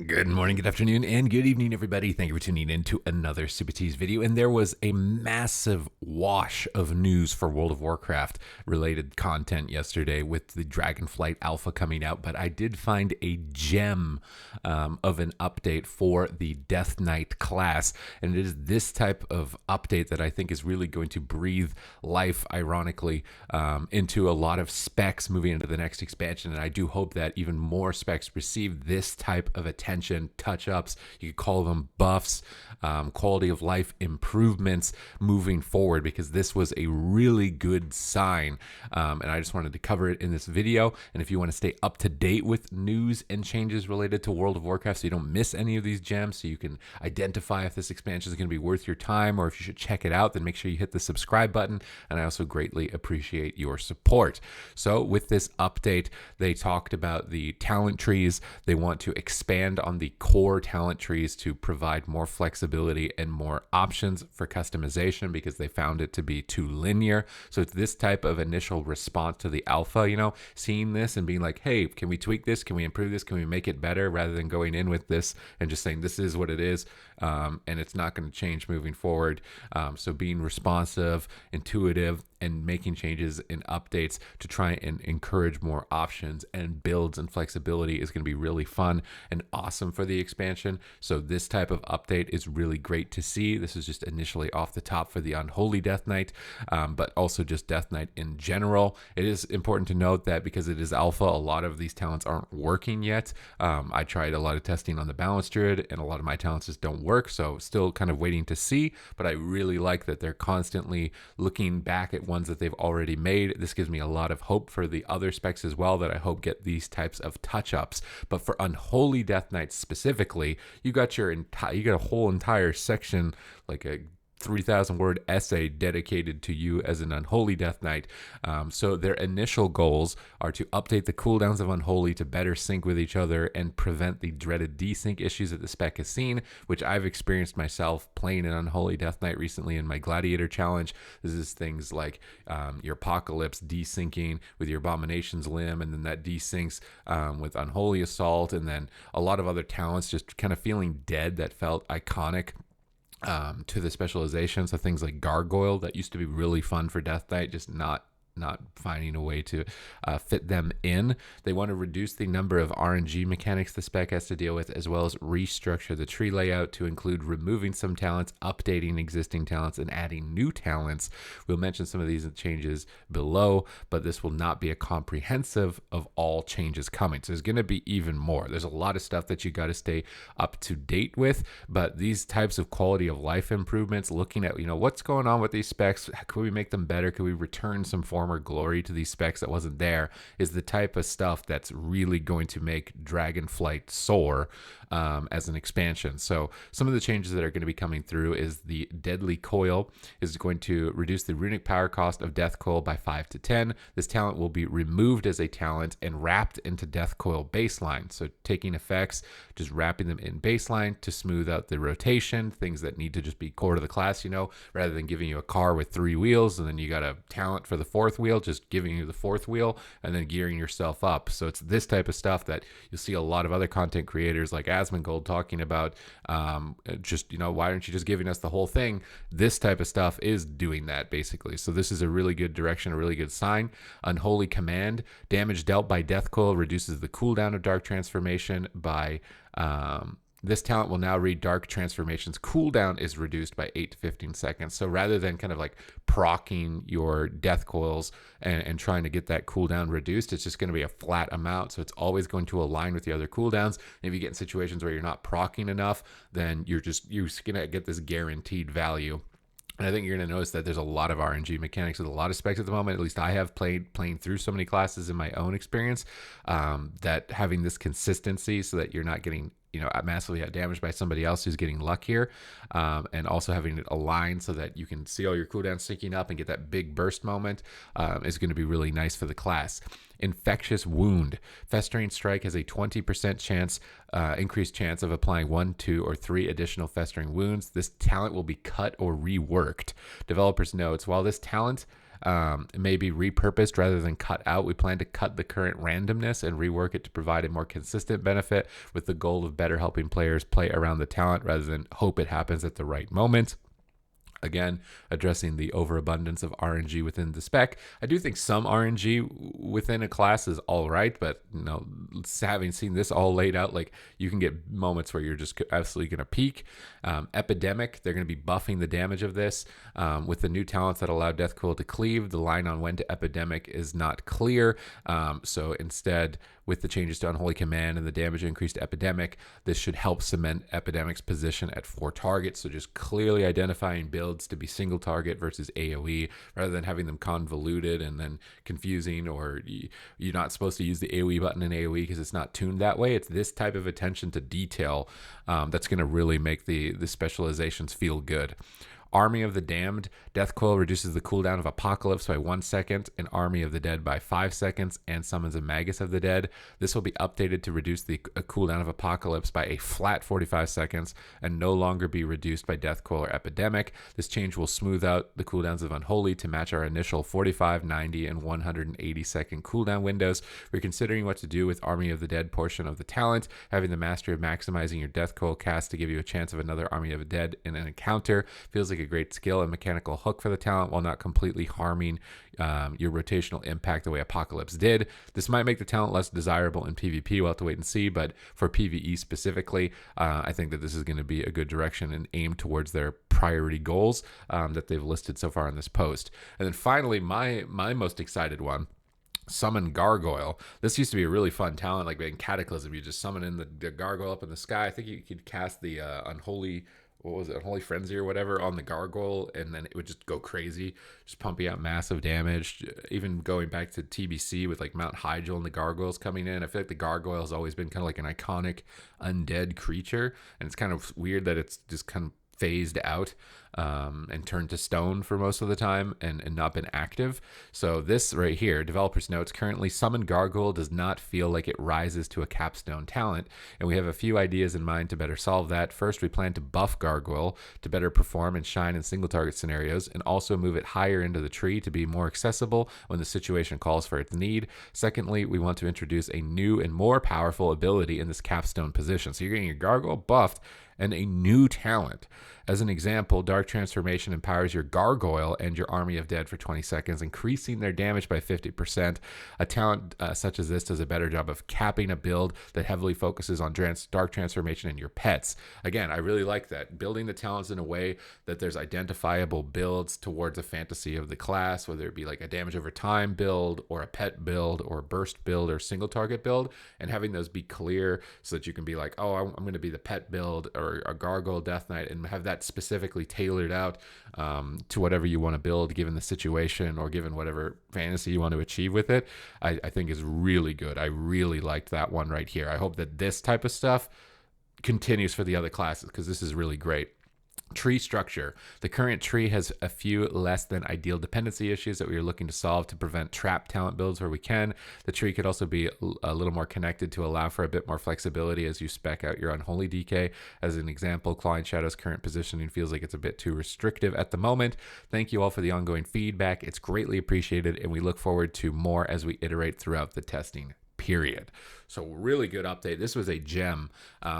Good morning, good afternoon, and good evening, everybody. Thank you for tuning in to another Supatease video. And there was a massive wash of news for World of Warcraft related content yesterday with the Dragonflight Alpha coming out. But I did find a gem of an update for the Deathknight class. And it is this type of update that I think is really going to breathe life, ironically, into a lot of specs moving into the next expansion. And I do hope that even more specs receive this type of attention, touch-ups, you could call them buffs, quality of life improvements moving forward, because this was a really good sign. And I just wanted to cover it in this video. And if you want to stay up to date with news and changes related to World of Warcraft so you don't miss any of these gems, so you can identify if this expansion is going to be worth your time or if you should check it out, then make sure you hit the subscribe button. And I also greatly appreciate your support. So with this update, they talked about the talent trees. They want to expand on the core talent trees to provide more flexibility and more options for customization because they found it to be too linear. So it's this type of initial response to the alpha, seeing this and being like, hey, can we tweak this? Can we improve this? Can we make it better? Rather than going in with this and just saying this is what it is, and it's not going to change moving forward. So being responsive, intuitive, and making changes and updates to try and encourage more options and builds and flexibility is going to be really fun and awesome for the expansion. So this type of update is really great to see. This is just initially off the top for the Unholy Deathknight, but also just Deathknight in general. It is important to note that because it is alpha, a lot of these talents aren't working yet. I tried a lot of testing on the Balance Druid and a lot of my talents just don't work, so still kind of waiting to see, but I really like that they're constantly looking back at ones that they've already made. This gives me a lot of hope for the other specs as well that I hope get these types of touch-ups. But for Unholy Deathknight specifically, you got a whole entire section, like a 3,000 word essay dedicated to you as an Unholy Deathknight. So their initial goals are to update the cooldowns of Unholy to better sync with each other and prevent the dreaded desync issues that the spec has seen, which I've experienced myself playing an Unholy Deathknight recently in my Gladiator challenge. This is things like your Apocalypse desyncing with your Abomination's Limb, and then that desyncs with Unholy Assault, and then a lot of other talents just kind of feeling dead that felt iconic to the specialization. So things like Gargoyle that used to be really fun for Deathknight, just not finding a way to fit them in. They want to reduce the number of RNG mechanics the spec has to deal with, as well as restructure the tree layout to include removing some talents, updating existing talents, and adding new talents. We'll mention some of these changes below, but this will not be a comprehensive of all changes coming. So there's going to be even more. There's a lot of stuff that you got to stay up to date with, but these types of quality of life improvements, looking at what's going on with these specs, could we make them better? Could we return some former glory to these specs that wasn't there, is the type of stuff that's really going to make Dragonflight soar as an expansion. So some of the changes that are going to be coming through is the Deadly Coil is going to reduce the runic power cost of Death Coil by 5 to 10. This talent will be removed as a talent and wrapped into Death Coil baseline. So taking effects, just wrapping them in baseline to smooth out the rotation, things that need to just be core to the class, rather than giving you a car with 3 wheels and then you got a talent for the 4th wheel, just giving you the 4th wheel and then gearing yourself up. So it's this type of stuff that you'll see a lot of other content creators like Asmongold talking about, why aren't you just giving us the whole thing? This type of stuff is doing that basically. So this is a really good direction, a really good sign. Unholy Command, damage dealt by Death Coil reduces the cooldown of Dark Transformation by this talent will now read Dark Transformation's cooldown is reduced by 8 to 15 seconds. So rather than kind of like proccing your Death Coils and trying to get that cooldown reduced, it's just going to be a flat amount. So it's always going to align with the other cooldowns. And if you get in situations where you're not proccing enough, then you're going to get this guaranteed value. And I think you're going to notice that there's a lot of RNG mechanics with a lot of specs at the moment. At least I have playing through so many classes in my own experience, that having this consistency so that you're not getting massively outdamaged by somebody else who's getting luck here, and also having it aligned so that you can see all your cooldowns syncing up and get that big burst moment is going to be really nice for the class. Infectious Wound. Festering Strike has a 20% chance, increased chance of applying 1, 2, or 3 additional Festering Wounds. This talent will be cut or reworked. Developers notes, while this talent may be repurposed rather than cut out. We plan to cut the current randomness and rework it to provide a more consistent benefit, with the goal of better helping players play around the talent rather than hope it happens at the right moment. Again, addressing the overabundance of RNG within the spec. I do think some RNG within a class is all right, but having seen this all laid out, like, you can get moments where you're just absolutely going to peak. Epidemic, they're going to be buffing the damage of this with the new talents that allow Deathknight to cleave. The line on when to Epidemic is not clear, so instead, with the changes to Unholy Command and the damage increase to Epidemic, this should help cement Epidemic's position at 4 targets. So just clearly identifying builds to be single target versus AoE, rather than having them convoluted and then confusing, or you're not supposed to use the AoE button in AoE because it's not tuned that way. It's this type of attention to detail that's going to really make the specializations feel good. Army of the Damned, Deathknight reduces the cooldown of Apocalypse by 1 second, and Army of the Dead by 5 seconds, and summons a Magus of the Dead. This will be updated to reduce the cooldown of Apocalypse by a flat 45 seconds and no longer be reduced by Deathknight or Epidemic. This change will smooth out the cooldowns of Unholy to match our initial 45, 90, and 180 second cooldown windows. We're considering what to do with Army of the Dead portion of the talent, having the mastery of maximizing your Deathknight cast to give you a chance of another Army of the Dead in an encounter. Feels like a great skill and mechanical hook for the talent while not completely harming your rotational impact the way Apocalypse did. This might make the talent less desirable in PvP. We'll have to wait and see, but for PvE specifically, I think that this is going to be a good direction and aim towards their priority goals that they've listed so far in this post. And then finally, my most excited one, Summon Gargoyle. This used to be a really fun talent, like in Cataclysm. You just summon in the Gargoyle up in the sky. I think you could cast the Unholy, what was it, Unholy Frenzy or whatever on the Gargoyle, and then it would just go crazy, just pumping out massive damage. Even going back to TBC with like Mount Hyjal and the Gargoyles coming in, I feel like the Gargoyle has always been kind of like an iconic undead creature, and it's kind of weird that it's just kind of phased out and turned to stone for most of the time and not been active. So this right here, developers notes, currently Summon Gargoyle does not feel like it rises to a capstone talent, and we have a few ideas in mind to better solve that. First, we plan to buff Gargoyle to better perform and shine in single target scenarios, and also move it higher into the tree to be more accessible when the situation calls for its need. Secondly, we want to introduce a new and more powerful ability in this capstone position. So you're getting your Gargoyle buffed and a new talent. As an example, Dark Transformation empowers your Gargoyle and your Army of Dead for 20 seconds, increasing their damage by 50%. A talent such as this does a better job of capping a build that heavily focuses on Dark Transformation and your pets. Again, I really like that. Building the talents in a way that there's identifiable builds towards a fantasy of the class, whether it be like a damage over time build or a pet build or a burst build or single target build, and having those be clear so that you can be like, oh, I'm going to be the pet build or a Gargoyle Deathknight, and have that specifically tailored out to whatever you want to build given the situation or given whatever fantasy you want to achieve with it. I think is really good. I really liked that one right here. I hope that this type of stuff continues for the other classes, because this is really great. Tree structure. The current tree has a few less than ideal dependency issues that we are looking to solve to prevent trap talent builds where we can. The tree could also be a little more connected to allow for a bit more flexibility as you spec out your Unholy DK. As an example, Clawing Shadow's current positioning feels like it's a bit too restrictive at the moment. Thank you all for the ongoing feedback. It's greatly appreciated, and we look forward to more as we iterate throughout the testing period. So really good update. This was a gem.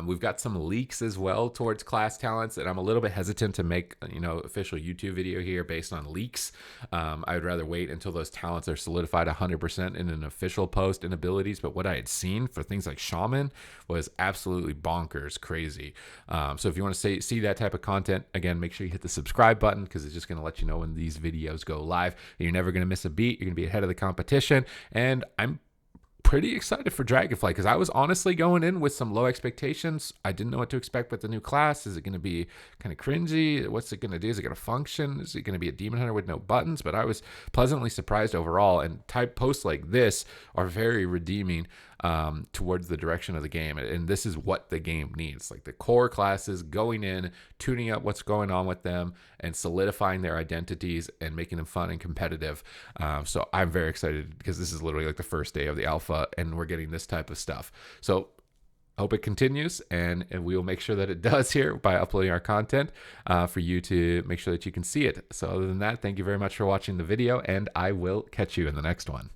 We've got some leaks as well towards class talents, and I'm a little bit hesitant to make official YouTube video here based on leaks. I would rather wait until those talents are solidified 100% in an official post and abilities. But what I had seen for things like Shaman was absolutely bonkers crazy. So if you want to see that type of content, again, make sure you hit the subscribe button, because it's just going to let you know when these videos go live. You're never going to miss a beat. You're going to be ahead of the competition, and I'm pretty excited for Dragonflight, because I was honestly going in with some low expectations. I didn't know what to expect with the new class. Is it going to be kind of cringy? What's it going to do? Is it going to function? Is it going to be a demon hunter with no buttons? But I was pleasantly surprised overall, and type posts like this are very redeeming towards the direction of the game. And this is what the game needs, like the core classes going in, tuning up what's going on with them, and solidifying their identities and making them fun and competitive. So I'm very excited, because this is literally like the first day of the alpha, and we're getting this type of stuff. So hope it continues, and we will make sure that it does here by uploading our content for you to make sure that you can see it. So other than that, thank you very much for watching the video, and I will catch you in the next one.